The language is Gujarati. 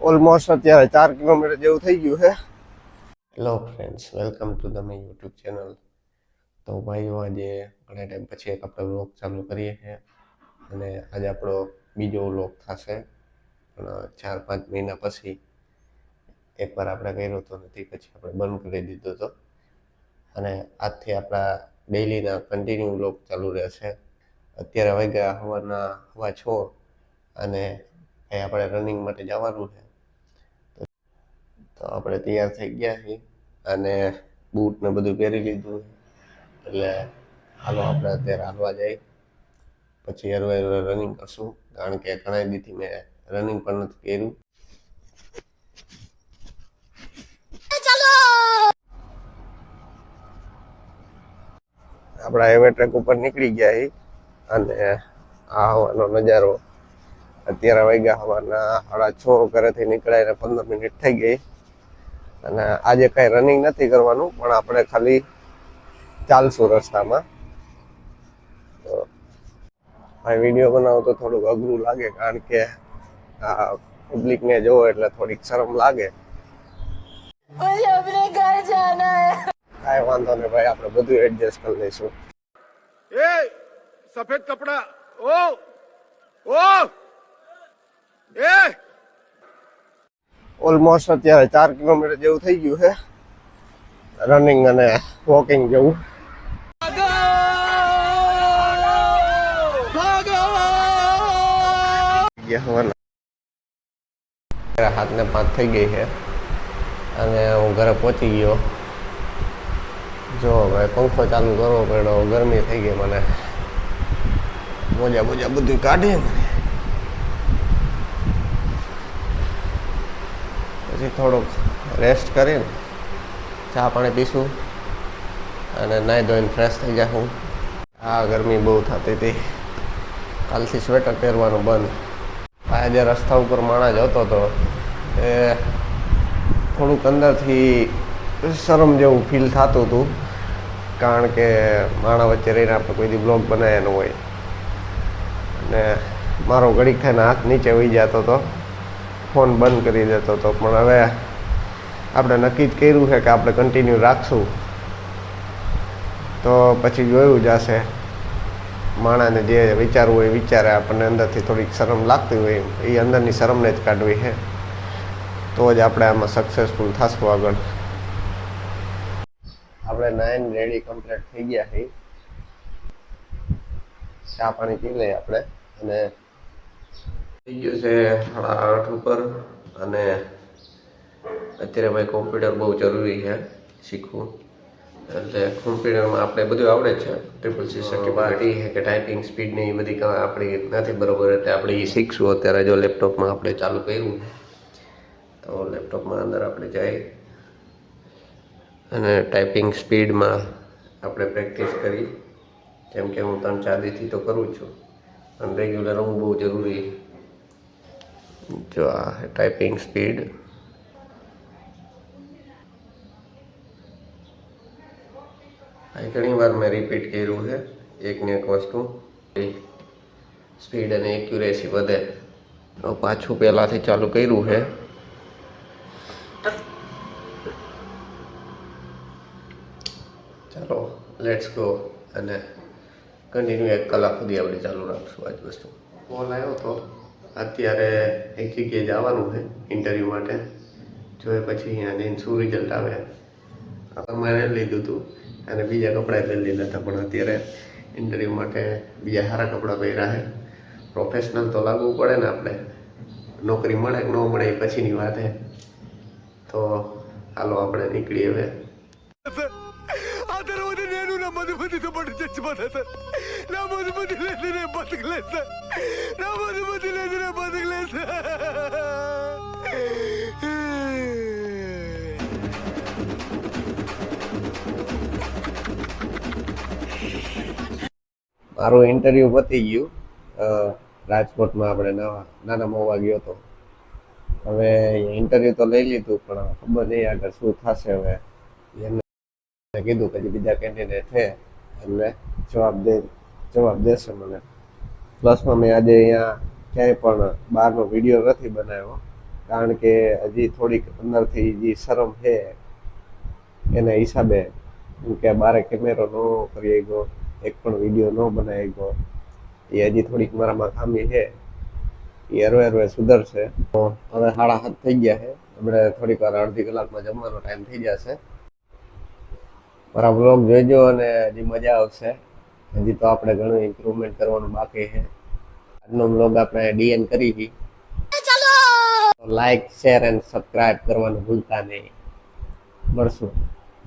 ઓલમોસ્ટ અત્યારે 4 કિલોમીટર જેવું થઈ ગયું છે. Hello friends, welcome to the my YouTube channel. તો ભાઈઓ, આજે ઘણા ટાઈમ પછી એક આપણે વ્લોગ ચાલુ કરીએ છીએ અને આજે આપણો બીજો વ્લોગ થશે. પણ 4-5 મહિના પછી એકવાર આપણે કર્યો હતો નથી, પછી આપણે બંધ કરી દીધો હતો અને આજથી આપણા ડેઈલીના કન્ટિન્યુ વ્લોગ ચાલુ રહેશે. અત્યારે વાગ્યા સવારના 6:15 અને આપણે રનિંગ માટે જવાનું છે. તો આપણે તૈયાર થઈ ગયા છીએ અને બૂટ ને બધું પહેરી લીધું, એટલે હાલો આપણે અત્યારે હાલવા જઈએ, પછી હરવા રનિંગ કરશું. કારણ કે ઘણા દીથી મેં રનિંગ પણ નથી કર્યું. આપણા હાઈવે ટ્રેક ઉપર નીકળી ગયા છીએ અને આ હવાનો નજારો. અત્યારે વાગ્યા સવારના 6:30, ઘરેથી નીકળ્યા 15 મિનિટ થઈ ગઈ અને આજે કઈ રનિંગ નથી કરવાનું, પણ આપણે ખાલી ચાલશું રસ્તામાં. તો આ વિડીયો બનાવો તો થોડુંક અઘરું લાગે, કારણ કે આ પબ્લિકને જોવો એટલે થોડીક શરમ લાગે. કાંઈ વાંધો નહીં ભાઈ, આપણે બધું એડજસ્ટ કરી લઈશું. એ સફેદ કપડા, એ ઓલમોસ્ટ અત્યારે 4 કિલોમીટર જેવું થઈ ગયું છે રનિંગ અને વોકિંગ જેવું. હાથને 5 થઈ ગઈ છે અને હું ઘરે પહોંચી ગયો. જો ભાઈ, પંખો ચાલુ કરવો પડ્યો, ગરમી થઈ ગઈ મને. મોજા બધું કાઢી પછી થોડુંક રેસ્ટ કરીને ચા પાણી પીશું અને નાહી ધોઈને ફ્રેશ થઈ જાઉં. આ ગરમી બહુ થતી હતી, કાલથી સ્વેટર પહેરવાનું બંધ. આજે રસ્તા ઉપર માણસ જતો હતો એ થોડુંક અંદરથી શરમ જેવું ફીલ થતું હતું, કારણ કે માણસ વચ્ચે રહીને આપણે કોઈ દી બ્લોગ બનાવ્યા ન હોય. અને મારો ઘડીક થઈને હાથ નીચે વહી જતો હતો, ફોન બંધ કરી દેતો હતો. પણ હવે આપણે નક્કી જ કર્યું છે કે આપણે કન્ટિન્યુ રાખશું, તો પછી જોયું જશે. માણસને જે વિચારવું હોય વિચારે, આપણને અંદરથી થોડીક શરમ લાગતી હોય એ અંદરની શરમને જ કાઢવી છે, તો જ આપણે આમાં સક્સેસફુલ થશું આગળ. આપણે 9 રેડી કમ્પ્લીટ થઈ ગયા છીએ. ચા પાણી પી લઈએ આપણે અને થઈ ગયું છે 8:30 ઉપર. અને અત્યારે ભાઈ કોમ્પ્યુટર બહુ જરૂરી છે શીખવું, એટલે કોમ્પ્યુટરમાં આપણે બધું આવડે છે. CCC સર્ટિફિકેટ છે કે ટાઈપિંગ સ્પીડ ને એ બધી આપણી નથી બરોબર, એટલે આપણે એ શીખશું. અત્યારે જો લેપટોપમાં આપણે ચાલુ કર્યું તો લેપટોપમાં અંદર આપણે જઈ અને ટાઈપિંગ સ્પીડમાં આપણે પ્રેક્ટિસ કરી, કેમ કે હું 3-4 દીથી તો કરું છું, અને રેગ્યુલર હોવું બહુ જરૂરી. જો આ ટાઈપિંગ સ્પીડ, આ ઘણી વાર મેં રિપીટ કર્યું છે. એકને એક વસ્તુ સ્પીડ અને એક્યુરેસી વધે. પાછું પહેલાંથી ચાલુ કર્યું છે. ચાલો લેટ્સ ગો અને કન્ટિન્યુ 1 કલાક સુધી આપણે ચાલુ રાખશું આજ વસ્તુ. કોલ આવ્યો હતો, અત્યારે એક જગ્યાએ જવાનું છે ઇન્ટરવ્યૂ માટે. જોઈએ પછી અહીંયા જઈને શું રિઝલ્ટ આવે. અમારે લીધું હતું અને બીજા કપડાં પહેરી લીધા હતા, પણ અત્યારે ઇન્ટરવ્યૂ માટે બીજા સારા કપડાં પહેર્યા છે. પ્રોફેશનલ તો લાગવું પડે ને આપણે, નોકરી મળે કે ન મળે એ પછીની વાત છે. તો હાલો આપણે નીકળીએ હવે. మధుమతితో పాటు చచ్చిపోతా సార్. నా మధుమతి లేదు, నేను బతకలేదు సార్. నా మధుమతి లేదు, నేను బతకలేదు సార్. મારું ઇન્ટરવ્યૂ પતી ગયું. રાજકોટમાં આપણે નાના મવા ગયો હતો. હવે ઇન્ટરવ્યૂ તો લઈ લીધું, પણ ખબર નહીં આગળ શું થશે. હવે એમને કીધું કે બીજા કેન્ડિડેટ છે એટલે જવાબ દેશે મને. પ્લસમાં મેં આજે અહીંયા ક્યાંય પણ બહારનો વિડીયો નથી બનાવ્યો, કારણ કે હજી થોડીક અંદરથી જે શરમ છે એના હિસાબે હું કે બારે કેમેરો ન કરી ગયો, એક પણ વિડીયો ન બનાવી ગયો. એ હજી થોડીક મારામાં ખામી છે, એ હરવે હરવે સુધરશે. તો હવે 7:30 થઈ ગયા છે, આપણે થોડીક વાર અડધી કલાકમાં જમવાનો ટાઈમ થઈ જશે. મારા વ્લોગ જોઈજો અને હજી મજા આવશે. હજી તો આપણે ઘણું ઇમ્પ્રુવમેન્ટ કરવાનું બાકી છે. આજનો વ્લોગ આપણે ડીએન કરી છે. લાઈક, શેર એન્ડ સબસ્ક્રાઇબ કરવાનું ભૂલતા નહીં. મળશું.